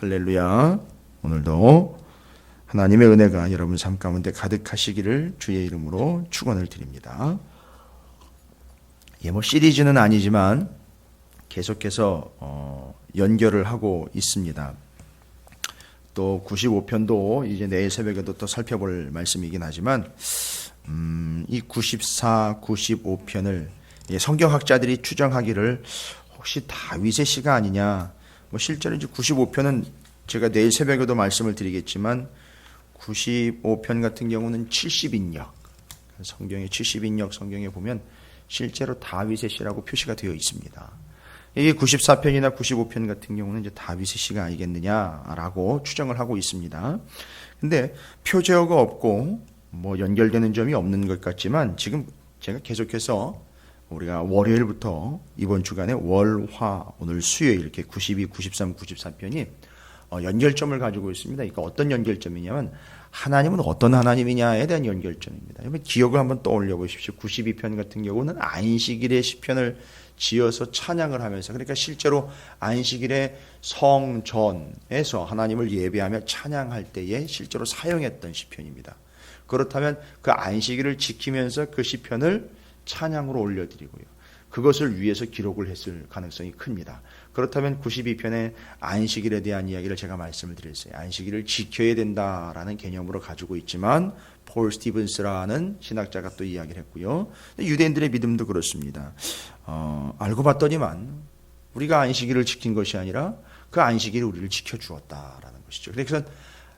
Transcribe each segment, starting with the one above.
할렐루야. 오늘도 하나님의 은혜가 여러분 삶 가운데 가득하시기를 주의 이름으로 축원을 드립니다. 시리즈는 아니지만 계속해서 연결을 하고 있습니다. 또 95편도 이제 내일 새벽에도 또 살펴볼 말씀이긴 하지만 이 94, 95편을 성경학자들이 추정하기를 혹시 다윗의 시가 아니냐. 실제로 이제 95편은 제가 내일 새벽에도 말씀을 드리겠지만 95편 같은 경우는 70인역, 성경의 70인역 성경에 보면 실제로 다윗의 시라고 표시가 되어 있습니다. 이게 94편이나 95편 같은 경우는 이제 다윗의 시가 아니겠느냐라고 추정을 하고 있습니다. 근데 표제어가 없고 연결되는 점이 없는 것 같지만 지금 제가 계속해서 우리가 월요일부터 이번 주간에 월, 화, 오늘 수요일 이렇게 92, 93, 94편이 연결점을 가지고 있습니다. 그러니까 어떤 연결점이냐면 하나님은 어떤 하나님이냐에 대한 연결점입니다. 기억을 한번 떠올려 보십시오. 92편 같은 경우는 안식일의 시편을 지어서 찬양을 하면서, 그러니까 실제로 안식일의 성전에서 하나님을 예배하며 찬양할 때에 실제로 사용했던 시편입니다. 그렇다면 그 안식일을 지키면서 그 시편을 찬양으로 올려드리고요. 그것을 위해서 기록을 했을 가능성이 큽니다. 그렇다면 92편의 안식일에 대한 이야기를 제가 말씀을 드렸어요. 안식일을 지켜야 된다라는 개념으로 가지고 있지만 폴 스티븐스라는 신학자가 또 이야기를 했고요. 유대인들의 믿음도 그렇습니다. 알고 봤더니만 우리가 안식일을 지킨 것이 아니라 그 안식일이 우리를 지켜주었다라는 것이죠. 그래서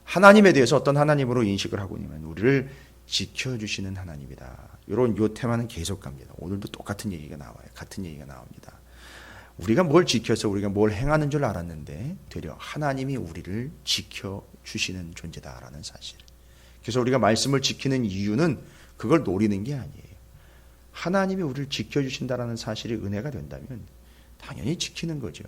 하나님에 대해서 어떤 하나님으로 인식을 하고 있냐면 우리를 지켜주시는 하나님이다. 이런 요 테마는 계속 갑니다. 오늘도 똑같은 얘기가 나와요. 같은 얘기가 나옵니다. 우리가 뭘 지켜서 우리가 뭘 행하는 줄 알았는데 되려 하나님이 우리를 지켜주시는 존재다라는 사실. 그래서 우리가 말씀을 지키는 이유는 그걸 노리는 게 아니에요. 하나님이 우리를 지켜주신다라는 사실이 은혜가 된다면 당연히 지키는 거죠.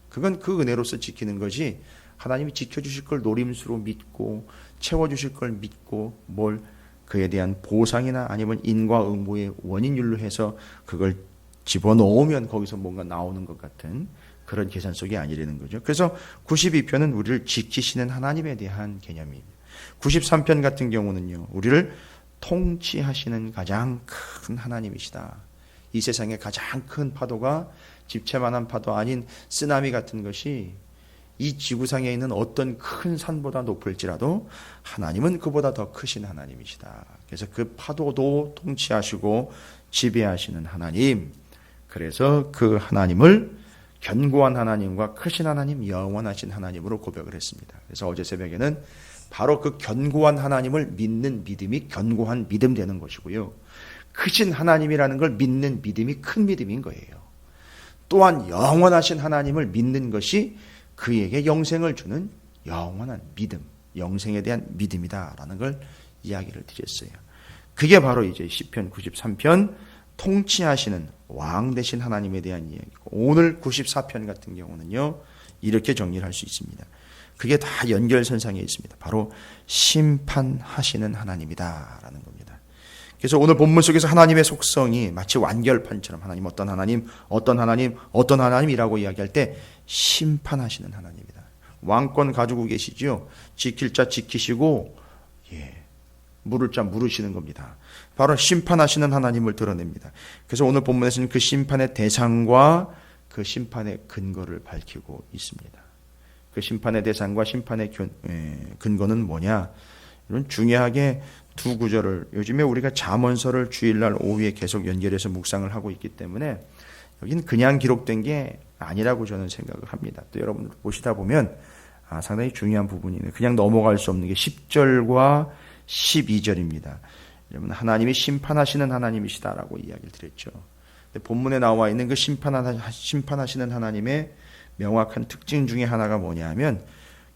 그건 그 은혜로서 지키는 거지, 하나님이 지켜주실 걸 노림수로 믿고 채워주실 걸 믿고 그에 대한 보상이나 아니면 인과응보의 원인율로 해서 그걸 집어넣으면 거기서 뭔가 나오는 것 같은 그런 계산 속이 아니라는 거죠. 그래서 92편은 우리를 지키시는 하나님에 대한 개념입니다. 93편 같은 경우는요, 우리를 통치하시는 가장 큰 하나님이시다. 이 세상에 가장 큰 파도가 집채만한 파도 아닌 쓰나미 같은 것이 이 지구상에 있는 어떤 큰 산보다 높을지라도 하나님은 그보다 더 크신 하나님이시다. 그래서 그 파도도 통치하시고 지배하시는 하나님, 그래서 그 하나님을 견고한 하나님과 크신 하나님, 영원하신 하나님으로 고백을 했습니다. 그래서 어제 새벽에는 바로 그 견고한 하나님을 믿는 믿음이 견고한 믿음 되는 것이고요, 크신 하나님이라는 걸 믿는 믿음이 큰 믿음인 거예요. 또한 영원하신 하나님을 믿는 것이 그에게 영생을 주는 영원한 믿음, 영생에 대한 믿음이다라는 걸 이야기를 드렸어요. 그게 바로 이제 시편 93편 통치하시는 왕 되신 하나님에 대한 이야기고, 오늘 94편 같은 경우는요 이렇게 정리를 할 수 있습니다. 그게 다 연결선상에 있습니다. 바로 심판하시는 하나님이다라는 겁니다. 그래서 오늘 본문 속에서 하나님의 속성이 마치 완결판처럼 하나님 어떤 하나님, 어떤 하나님, 어떤 하나님이라고 이야기할 때 심판하시는 하나님이다. 왕권 가지고 계시죠. 지킬 자 지키시고 물을 자 물으시는 겁니다. 바로 심판하시는 하나님을 드러냅니다. 그래서 오늘 본문에서는 그 심판의 대상과 그 심판의 근거를 밝히고 있습니다. 그 심판의 대상과 심판의 근거는 뭐냐? 이런 중요하게 두 구절을, 요즘에 우리가 잠언서를 주일날 오후에 계속 연결해서 묵상을 하고 있기 때문에 여기는 그냥 기록된 게 아니라고 저는 생각을 합니다. 또 여러분 보시다 보면 상당히 중요한 부분이네요. 그냥 넘어갈 수 없는 게 10절과 12절입니다. 여러분, 하나님이 심판하시는 하나님이시다라고 이야기를 드렸죠. 근데 본문에 나와 있는 그 심판하시는 하나님의 명확한 특징 중에 하나가 뭐냐면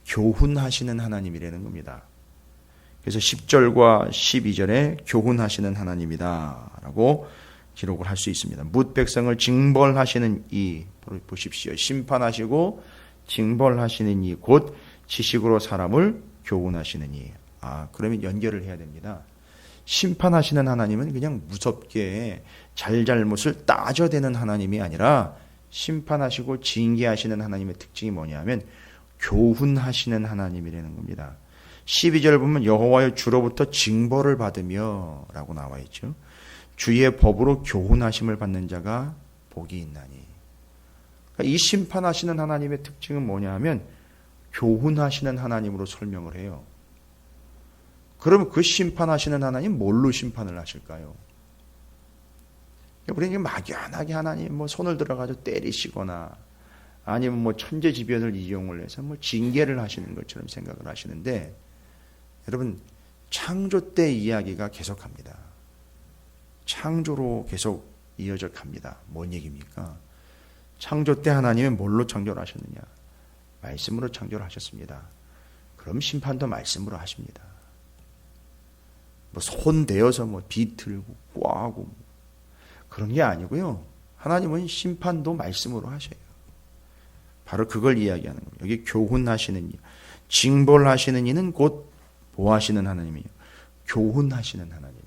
교훈하시는 하나님이라는 겁니다. 그래서 10절과 12절에 교훈하시는 하나님이다라고 기록을 할 수 있습니다. 뭇 백성을 징벌하시는 이, 보십시오. 심판하시고 징벌하시는 이, 곧 지식으로 사람을 교훈하시는 이. 그러면 연결을 해야 됩니다. 심판하시는 하나님은 그냥 무섭게 잘잘못을 따져대는 하나님이 아니라 심판하시고 징계하시는 하나님의 특징이 뭐냐면 교훈하시는 하나님이라는 겁니다. 12절 보면 여호와의 주로부터 징벌을 받으며 라고 나와 있죠. 주의 법으로 교훈하심을 받는 자가 복이 있나니. 그러니까 이 심판하시는 하나님의 특징은 뭐냐 하면 교훈하시는 하나님으로 설명을 해요. 그러면 그 심판하시는 하나님 뭘로 심판을 하실까요? 우리는 막연하게 하나님 뭐 손을 들어가지고 때리시거나 아니면 뭐 천재지변을 이용을 해서 뭐 징계를 하시는 것처럼 생각을 하시는데, 여러분 창조 때 이야기가 계속합니다. 창조로 계속 이어져 갑니다. 뭔 얘기입니까? 창조 때 하나님은 뭘로 창조를 하셨느냐? 말씀으로 창조를 하셨습니다. 그럼 심판도 말씀으로 하십니다. 뭐 손 대어서 뭐 비틀고 꽈고 그런 게 아니고요. 하나님은 심판도 말씀으로 하셔요. 바로 그걸 이야기하는 거예요. 여기 교훈하시는 이, 징벌하시는 이는 곧 보호하시는 하나님이에요. 교훈하시는 하나님이에요.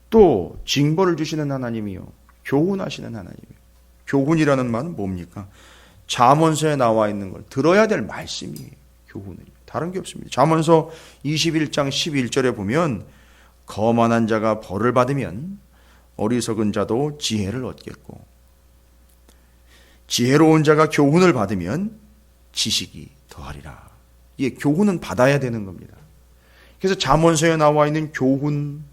또 징벌을 주시는 하나님이요. 교훈하시는 하나님이에요. 교훈이라는 말은 뭡니까? 잠언서에 나와 있는 걸 들어야 될 말씀이에요. 교훈은 다른 게 없습니다. 잠언서 21장 11절에 보면 거만한 자가 벌을 받으면 어리석은 자도 지혜를 얻겠고 지혜로운 자가 교훈을 받으면 지식이 더하리라. 이게 교훈은 받아야 되는 겁니다. 그래서 잠언서에 나와 있는 교훈,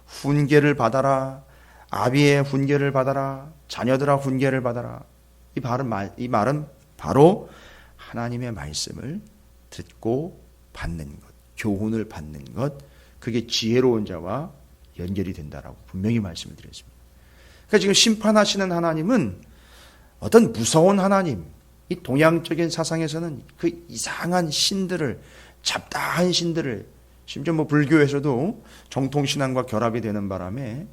훈계를 받아라, 아비의 훈계를 받아라, 자녀들아 훈계를 받아라. 이 말은 바로 하나님의 말씀을 듣고 받는 것, 교훈을 받는 것, 그게 지혜로운 자와 연결이 된다라고 분명히 말씀을 드렸습니다. 그러니까 지금 심판하시는 하나님은 어떤 무서운 하나님, 이 동양적인 사상에서는 그 이상한 신들을, 잡다한 신들을, 심지어 뭐 불교에서도 정통신앙과 결합이 되는 바람에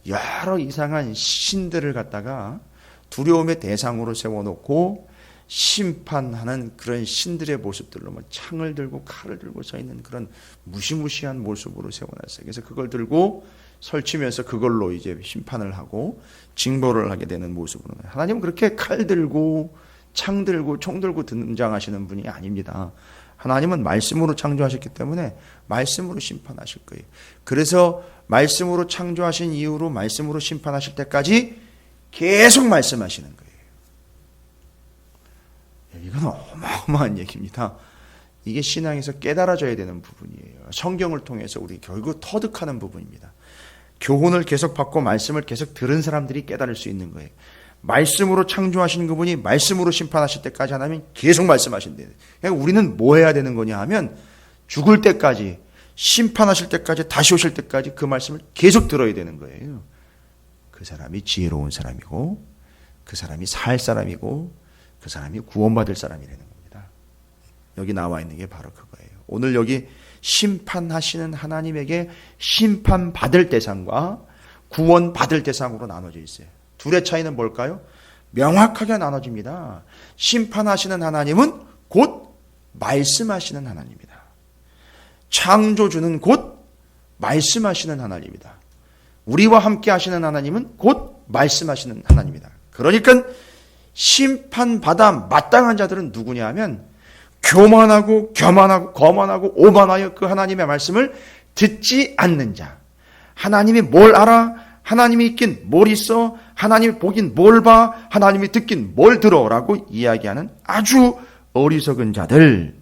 여러 이상한 신들을 갖다가 두려움의 대상으로 세워놓고 심판하는 그런 신들의 모습들로 뭐 창을 들고 칼을 들고 서 있는 그런 무시무시한 모습으로 세워놨어요. 그래서 그걸 들고 설치면서 그걸로 이제 심판을 하고 징벌을 하게 되는 모습으로. 하나님은 그렇게 칼 들고 창 들고 총 들고 등장하시는 분이 아닙니다. 하나님은 말씀으로 창조하셨기 때문에 말씀으로 심판하실 거예요. 그래서 말씀으로 창조하신 이후로 말씀으로 심판하실 때까지 계속 말씀하시는 거예요. 이건 어마어마한 얘기입니다. 이게 신앙에서 깨달아져야 되는 부분이에요. 성경을 통해서 우리 결국 터득하는 부분입니다. 교훈을 계속 받고 말씀을 계속 들은 사람들이 깨달을 수 있는 거예요. 말씀으로 창조하신 그분이 말씀으로 심판하실 때까지 하나님 계속 말씀하신대요. 그러니까 우리는 뭐 해야 되는 거냐 하면 죽을 때까지, 심판하실 때까지, 다시 오실 때까지 그 말씀을 계속 들어야 되는 거예요. 그 사람이 지혜로운 사람이고 그 사람이 살 사람이고 그 사람이 구원받을 사람이라는 겁니다. 여기 나와 있는 게 바로 그거예요. 오늘 여기 심판하시는 하나님에게 심판받을 대상과 구원받을 대상으로 나눠져 있어요. 둘의 차이는 뭘까요? 명확하게 나눠집니다. 심판하시는 하나님은 곧 말씀하시는 하나님입니다. 창조주는 곧 말씀하시는 하나님입니다. 우리와 함께 하시는 하나님은 곧 말씀하시는 하나님입니다. 그러니까 심판받아 마땅한 자들은 누구냐 하면 교만하고 교만하고 거만하고 오만하여 그 하나님의 말씀을 듣지 않는 자. 하나님이 뭘 알아? 하나님이 있긴 뭘 있어? 하나님이 보긴 뭘 봐? 하나님이 듣긴 뭘 들어? 라고 이야기하는 아주 어리석은 자들.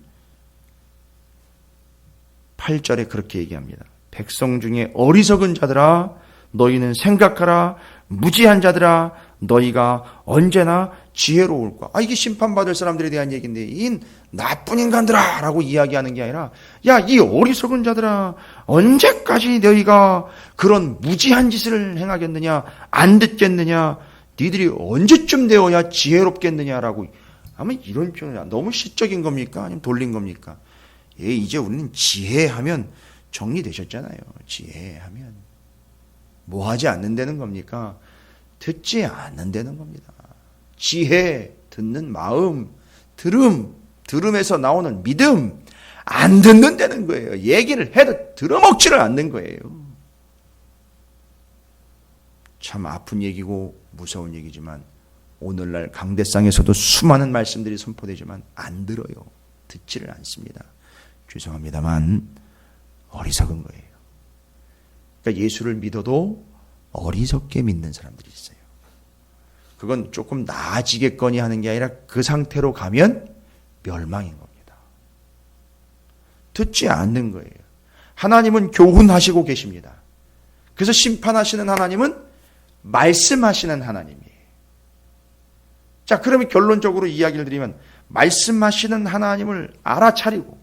8절에 그렇게 얘기합니다. 백성 중에 어리석은 자들아 너희는 생각하라. 무지한 자들아 너희가 언제나 지혜로울까? 이게 심판받을 사람들에 대한 얘기인데 이 나쁜 인간들아 라고 이야기하는 게 아니라 야, 이 어리석은 자들아 언제까지 너희가 그런 무지한 짓을 행하겠느냐? 안 듣겠느냐? 니들이 언제쯤 되어야 지혜롭겠느냐라고 아마 이런 표현이 너무 시적인 겁니까? 아니면 돌린 겁니까? 이제 우리는 지혜하면 정리되셨잖아요. 지혜하면 뭐 하지 않는다는 겁니까? 듣지 않는다는 겁니다. 지혜, 듣는 마음, 들음에서 나오는 믿음, 안 듣는다는 거예요. 얘기를 해도 들어먹지를 않는 거예요. 참 아픈 얘기고 무서운 얘기지만 오늘날 강대상에서도 수많은 말씀들이 선포되지만 안 들어요. 듣지를 않습니다. 죄송합니다만 어리석은 거예요. 그러니까 예수를 믿어도 어리석게 믿는 사람들이 있어요. 그건 조금 나아지겠거니 하는 게 아니라 그 상태로 가면 멸망인 겁니다. 듣지 않는 거예요. 하나님은 교훈하시고 계십니다. 그래서 심판하시는 하나님은 말씀하시는 하나님이에요. 자, 그러면 결론적으로 이야기를 드리면 말씀하시는 하나님을 알아차리고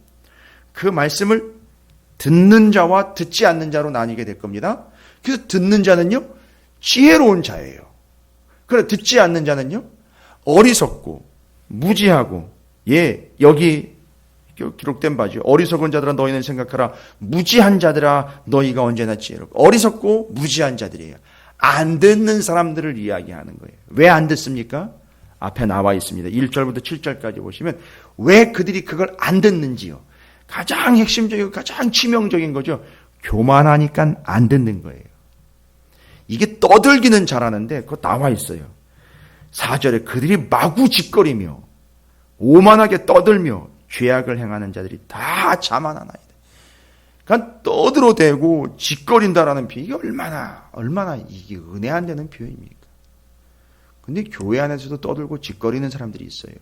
그 말씀을 듣는 자와 듣지 않는 자로 나뉘게 될 겁니다. 그래서 듣는 자는요, 지혜로운 자예요. 그래, 듣지 않는 자는요, 어리석고 무지하고, 예, 여기 기록된 바죠. 어리석은 자들아 너희는 생각하라. 무지한 자들아 너희가 언제나 지혜롭고. 어리석고 무지한 자들이에요. 안 듣는 사람들을 이야기하는 거예요. 왜 안 듣습니까? 앞에 나와 있습니다. 1절부터 7절까지 보시면 왜 그들이 그걸 안 듣는지요. 가장 핵심적이고 가장 치명적인 거죠. 교만하니까 안 듣는 거예요. 이게 떠들기는 잘하는데 그거 나와 있어요. 4절에 그들이 마구 짓거리며 오만하게 떠들며 죄악을 행하는 자들이 다 자만하나이다. 그러니까 떠들어대고 짓거린다라는 표현이 얼마나 이게 은혜 안 되는 표현입니까? 근데 교회 안에서도 떠들고 짓거리는 사람들이 있어요.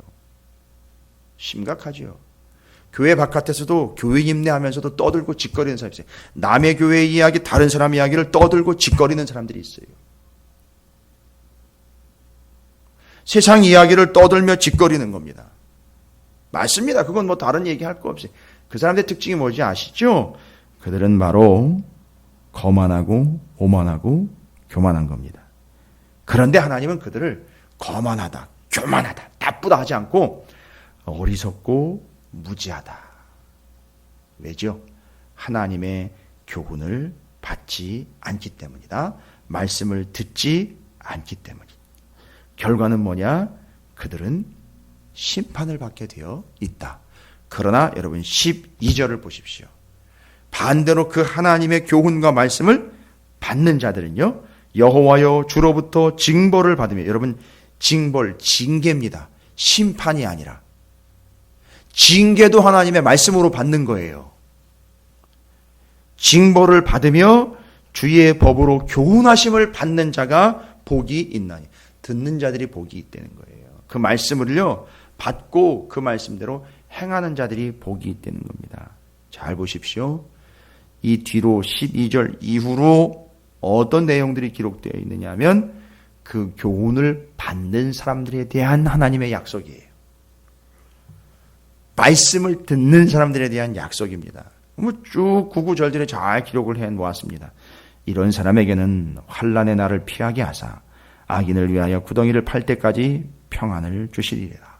심각하죠. 교회 바깥에서도 교인 임내하면서도 떠들고 짓거리는 사람이 있어요. 남의 교회 이야기, 다른 사람 이야기를 떠들고 짓거리는 사람들이 있어요. 세상 이야기를 떠들며 짓거리는 겁니다. 맞습니다. 그건 뭐 다른 얘기할 거 없어요. 그 사람들의 특징이 뭔지 아시죠? 그들은 바로 거만하고 오만하고 교만한 겁니다. 그런데 하나님은 그들을 거만하다, 교만하다, 나쁘다 하지 않고 어리석고 무지하다. 왜죠? 하나님의 교훈을 받지 않기 때문이다. 말씀을 듣지 않기 때문이다. 결과는 뭐냐? 그들은 심판을 받게 되어 있다. 그러나 여러분 12절을 보십시오. 반대로 그 하나님의 교훈과 말씀을 받는 자들은요, 여호와여 주로부터 징벌을 받으며, 여러분 징벌, 징계입니다. 심판이 아니라 징계도 하나님의 말씀으로 받는 거예요. 징벌을 받으며 주의 법으로 교훈하심을 받는 자가 복이 있나니. 듣는 자들이 복이 있다는 거예요. 그 말씀을요 받고 그 말씀대로 행하는 자들이 복이 있다는 겁니다. 잘 보십시오. 이 뒤로 12절 이후로 어떤 내용들이 기록되어 있느냐 하면 그 교훈을 받는 사람들에 대한 하나님의 약속이에요. 말씀을 듣는 사람들에 대한 약속입니다. 쭉 구구절절에 잘 기록을 해 놓았습니다. 이런 사람에게는 환난의 날을 피하게 하사 악인을 위하여 구덩이를 팔 때까지 평안을 주시리라.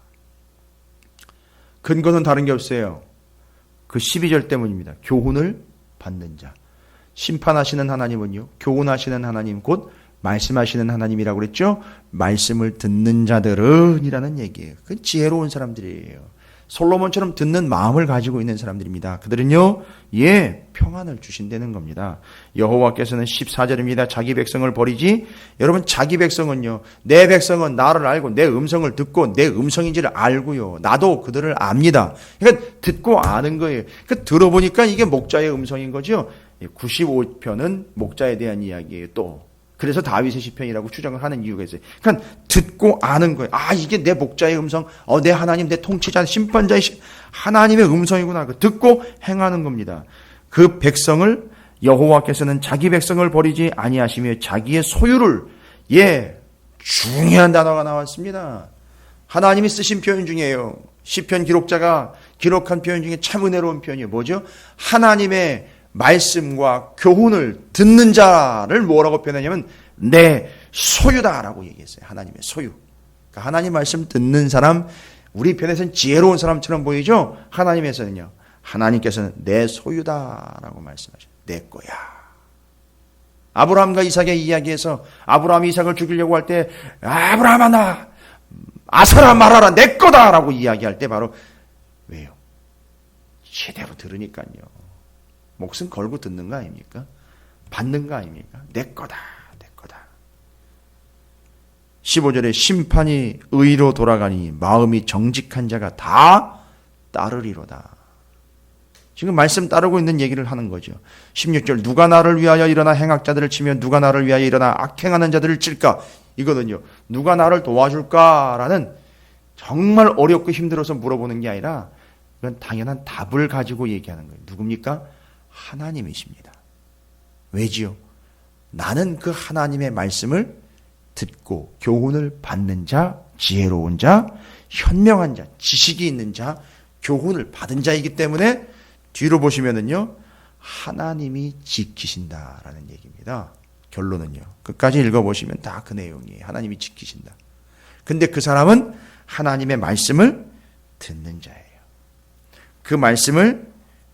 근거는 다른 게 없어요. 그 12절 때문입니다. 교훈을 받는 자. 심판하시는 하나님은요, 교훈하시는 하나님, 곧 말씀하시는 하나님이라고 그랬죠? 말씀을 듣는 자들은 이라는 얘기예요. 그 지혜로운 사람들이에요. 솔로몬처럼 듣는 마음을 가지고 있는 사람들입니다. 그들은요, 평안을 주신다는 겁니다. 여호와께서는 14절입니다. 자기 백성을 버리지. 여러분, 자기 백성은요, 내 백성은 나를 알고 내 음성을 듣고 내 음성인지를 알고요. 나도 그들을 압니다. 그러니까 듣고 아는 거예요. 그러니까 들어보니까 이게 목자의 음성인 거죠. 95편은 목자에 대한 이야기예요. 또 그래서 다윗의 시편이라고 추정을 하는 이유가 있어요. 그러니까 듣고 아는 거예요. 아, 이게 내 목자의 음성, 내 하나님, 내 통치자, 심판자의 하나님의 음성이구나. 듣고 행하는 겁니다. 그 백성을 여호와께서는 자기 백성을 버리지 아니하시며 자기의 소유를, 중요한 단어가 나왔습니다. 하나님이 쓰신 표현 중에요. 시편 기록자가 기록한 표현 중에 참 은혜로운 표현이에요. 뭐죠? 하나님의 말씀과 교훈을 듣는 자를 뭐라고 표현하냐면 내 소유다라고 얘기했어요. 하나님의 소유. 그러니까 하나님 말씀 듣는 사람, 우리 편에서는 지혜로운 사람처럼 보이죠? 하나님께서는 내 소유다라고 말씀하셔요. 내 거야. 아브라함과 이삭의 이야기에서 아브라함이 이삭을 죽이려고 할 때 아브라함아 나 아사라 말하라 내 거다라고 이야기할 때 바로 왜요? 제대로 들으니까요. 목숨 걸고 듣는 거 아닙니까? 받는 거 아닙니까? 내 거다, 내 거다. 15절에 심판이 의로 돌아가니 마음이 정직한 자가 다 따르리로다. 지금 말씀 따르고 있는 얘기를 하는 거죠. 16절 누가 나를 위하여 일어나 행악자들을 치며 누가 나를 위하여 일어나 악행하는 자들을 칠까? 이거든요. 누가 나를 도와줄까라는 정말 어렵고 힘들어서 물어보는 게 아니라 이건 당연한 답을 가지고 얘기하는 거예요. 누굽니까? 하나님이십니다. 왜지요? 나는 그 하나님의 말씀을 듣고 교훈을 받는 자, 지혜로운 자, 현명한 자, 지식이 있는 자, 교훈을 받은 자이기 때문에 뒤로 보시면은요, 하나님이 지키신다라는 얘기입니다. 결론은요. 끝까지 읽어보시면 다 그 내용이에요. 하나님이 지키신다. 근데 그 사람은 하나님의 말씀을 듣는 자예요. 그 말씀을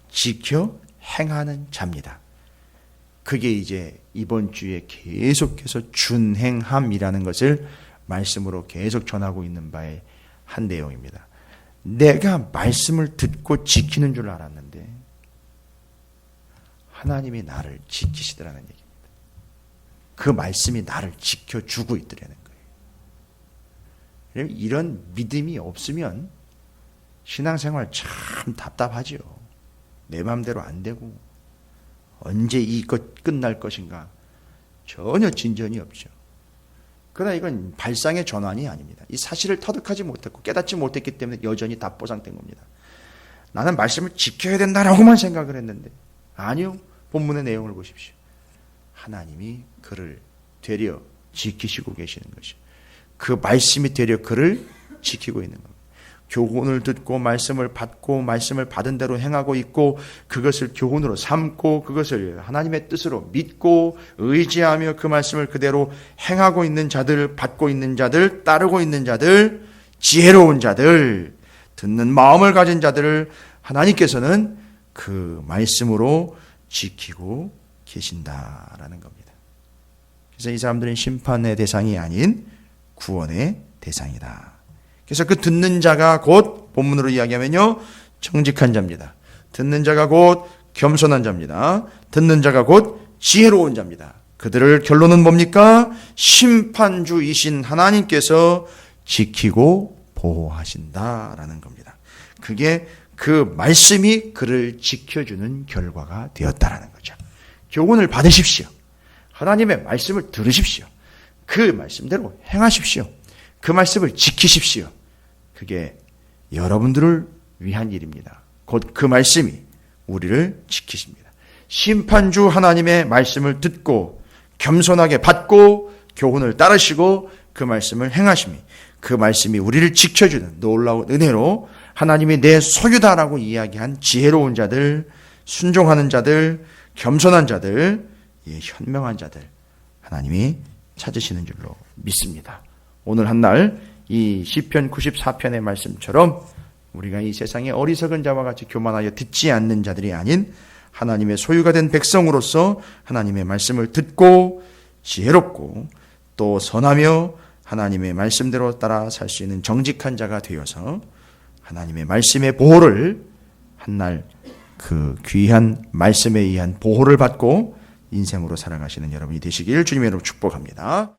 지켜 행하는 자입니다. 그게 이제 이번 주에 계속해서 준행함이라는 것을 말씀으로 계속 전하고 있는 바의 한 내용입니다. 내가 말씀을 듣고 지키는 줄 알았는데 하나님이 나를 지키시더라는 얘기입니다. 그 말씀이 나를 지켜주고 있더라는 거예요. 이런 믿음이 없으면 신앙생활 참 답답하지요. 내 마음대로 안 되고 언제 이것 끝날 것인가 전혀 진전이 없죠. 그러나 이건 발상의 전환이 아닙니다. 이 사실을 터득하지 못했고 깨닫지 못했기 때문에 여전히 답보상된 겁니다. 나는 말씀을 지켜야 된다라고만 생각을 했는데 아니요. 본문의 내용을 보십시오. 하나님이 그를 되려 지키시고 계시는 것이요. 그 말씀이 되려 그를 지키고 있는 겁니다. 교훈을 듣고 말씀을 받고 말씀을 받은 대로 행하고 있고 그것을 교훈으로 삼고 그것을 하나님의 뜻으로 믿고 의지하며 그 말씀을 그대로 행하고 있는 자들, 받고 있는 자들, 따르고 있는 자들, 지혜로운 자들, 듣는 마음을 가진 자들을 하나님께서는 그 말씀으로 지키고 계신다라는 겁니다. 그래서 이 사람들은 심판의 대상이 아닌 구원의 대상이다. 그래서 그 듣는 자가 곧 본문으로 이야기하면요 정직한 자입니다. 듣는 자가 곧 겸손한 자입니다. 듣는 자가 곧 지혜로운 자입니다. 그들을 결론은 뭡니까? 심판주이신 하나님께서 지키고 보호하신다라는 겁니다. 그게 그 말씀이 그를 지켜주는 결과가 되었다라는 거죠. 교훈을 받으십시오. 하나님의 말씀을 들으십시오. 그 말씀대로 행하십시오. 그 말씀을 지키십시오. 그게 여러분들을 위한 일입니다. 곧 그 말씀이 우리를 지키십니다. 심판주 하나님의 말씀을 듣고 겸손하게 받고 교훈을 따르시고 그 말씀을 행하심이 그 말씀이 우리를 지켜주는 놀라운 은혜로 하나님이 내 소유다라고 이야기한 지혜로운 자들, 순종하는 자들, 겸손한 자들, 현명한 자들 하나님이 찾으시는 줄로 믿습니다. 오늘 한날 이 시편 94편의 말씀처럼 우리가 이 세상의 어리석은 자와 같이 교만하여 듣지 않는 자들이 아닌 하나님의 소유가 된 백성으로서 하나님의 말씀을 듣고 지혜롭고 또 선하며 하나님의 말씀대로 따라 살 수 있는 정직한 자가 되어서 하나님의 말씀의 보호를 한날 그 귀한 말씀에 의한 보호를 받고 인생으로 살아가시는 여러분이 되시길 주님의 이름으로 축복합니다.